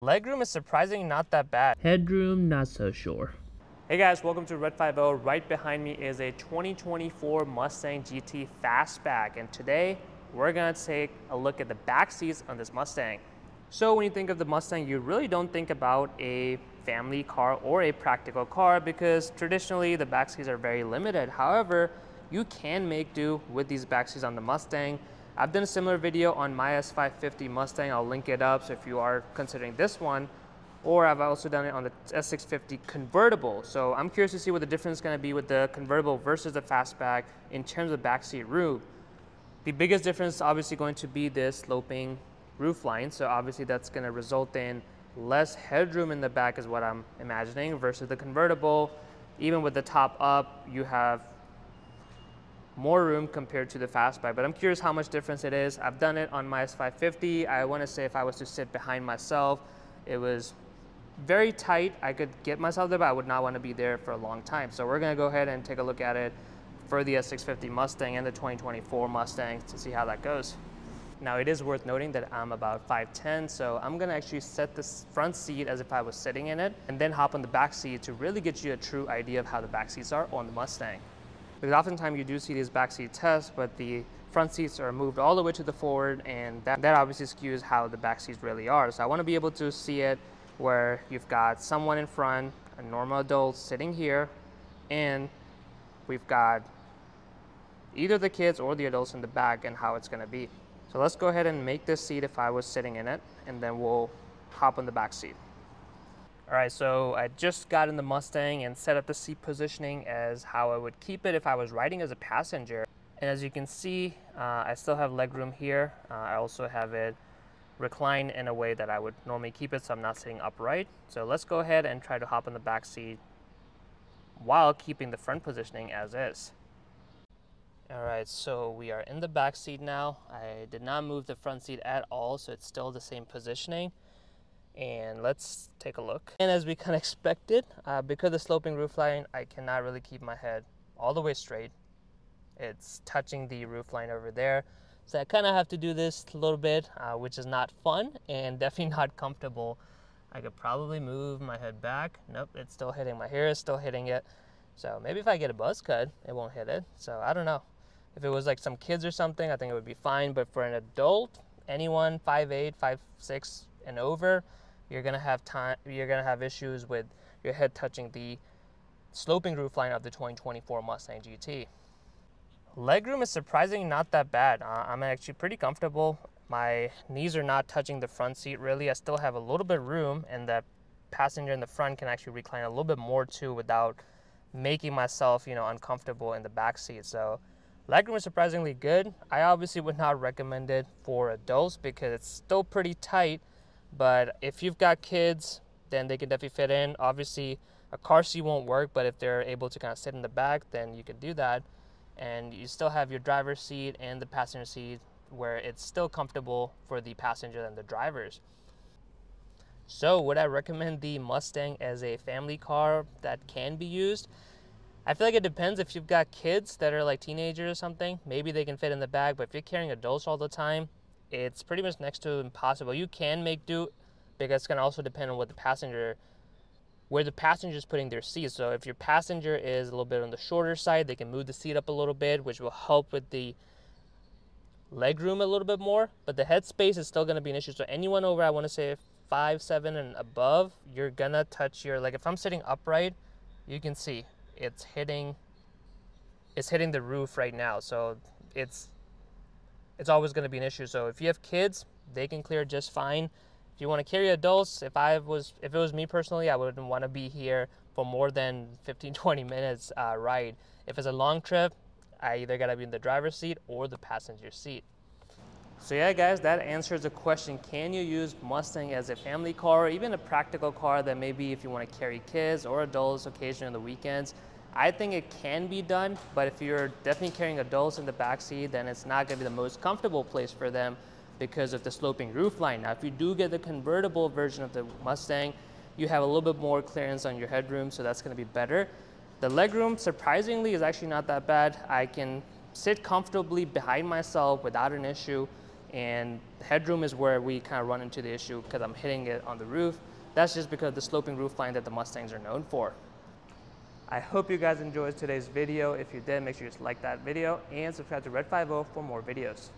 Legroom is surprisingly not that bad. Headroom, not so sure. Hey guys, welcome to Red 50. Right behind me is a 2024 Mustang GT Fastback, and today we're gonna take a look at the back seats on this Mustang. So when you think of the Mustang, you really don't think about a family car or a practical car because traditionally the back seats are very limited. However, you can make do with these back seats on the Mustang. I've done a similar video on my S550 Mustang. I'll link it up, so if you are considering this one, or I've also done it on the S650 convertible. So I'm curious to see what the difference is going to be with the convertible versus the fastback in terms of backseat room. The biggest difference is obviously going to be this sloping roof line. So obviously that's going to result in less headroom in the back is what I'm imagining versus the convertible. Even with the top up, you have more room compared to the fastback, but I'm curious how much difference it is. I've done it on my S550. I want to say if I was to sit behind myself, it was very tight. I could get myself there, but I would not want to be there for a long time. So we're going to go ahead and take a look at it for the S650 Mustang and the 2024 Mustang to see how that goes. Now it is worth noting that I'm about 5'10", so I'm going to actually set this front seat as if I was sitting in it and then hop on the back seat to really get you a true idea of how the back seats are on the Mustang. Because oftentimes you do see these backseat tests, but the front seats are moved all the way to the forward, and that obviously skews how the back seats really are. So I want to be able to see it where you've got someone in front, a normal adult sitting here, and we've got either the kids or the adults in the back and how it's going to be. So let's go ahead and make this seat if I was sitting in it, and then we'll hop on the back seat. All right, so I just got in the Mustang and set up the seat positioning as how I would keep it if I was riding as a passenger. And as you can see, I still have legroom here. I also have it reclined in a way that I would normally keep it, so I'm not sitting upright. So let's go ahead and try to hop in the back seat while keeping the front positioning as is. All right, so we are in the back seat now. I did not move the front seat at all, so it's still the same positioning. And let's take a look. And as we kind of expected, because of the sloping roofline, I cannot really keep my head all the way straight. It's touching the roofline over there. So I kind of have to do this a little bit, which is not fun and definitely not comfortable. I could probably move my head back. Nope, it's still hitting. My hair is still hitting it. So maybe if I get a buzz cut, it won't hit it. So I don't know. If it was like some kids or something, I think it would be fine. But for an adult, anyone 5'8", 5'6", and over, you're gonna have issues with your head touching the sloping roofline of the 2024 Mustang GT. Legroom is surprisingly not that bad. I'm actually pretty comfortable. My knees are not touching the front seat really. I still have a little bit of room, and the passenger in the front can actually recline a little bit more too without making myself, uncomfortable in the back seat. So legroom is surprisingly good. I obviously would not recommend it for adults because it's still pretty tight. But if you've got kids, then they can definitely fit in. Obviously, a car seat won't work, but if they're able to kind of sit in the back, then you can do that. And you still have your driver's seat and the passenger seat where it's still comfortable for the passenger and the drivers. So would I recommend the Mustang as a family car that can be used? I feel like it depends. If you've got kids that are like teenagers or something, maybe they can fit in the back. But if you're carrying adults all the time, it's pretty much next to impossible. You can make do, because it's gonna also depend on where the passenger is putting their seat. So if your passenger is a little bit on the shorter side, they can move the seat up a little bit, which will help with the leg room a little bit more. But the head space is still gonna be an issue. So anyone over, I wanna say 5'7" and above, you're gonna touch your, like if I'm sitting upright, you can see it's hitting the roof right now. So it's always going to be an issue. So if you have kids, they can clear just fine. If you want to carry adults, if it was me personally, I wouldn't want to be here for more than 15-20 minutes ride. If it's a long trip, I either got to be in the driver's seat or the passenger seat. So yeah, guys, that answers the question. Can you use Mustang as a family car or even a practical car that maybe if you want to carry kids or adults occasionally on the weekends? I think it can be done, but if you're definitely carrying adults in the back seat, then it's not going to be the most comfortable place for them because of the sloping roofline. Now, if you do get the convertible version of the Mustang, you have a little bit more clearance on your headroom, so that's going to be better. The legroom, surprisingly, is actually not that bad. I can sit comfortably behind myself without an issue. And the headroom is where we kind of run into the issue because I'm hitting it on the roof. That's just because of the sloping roof line that the Mustangs are known for. I hope you guys enjoyed today's video. If you did, make sure you just like that video and subscribe to Red 50 for more videos.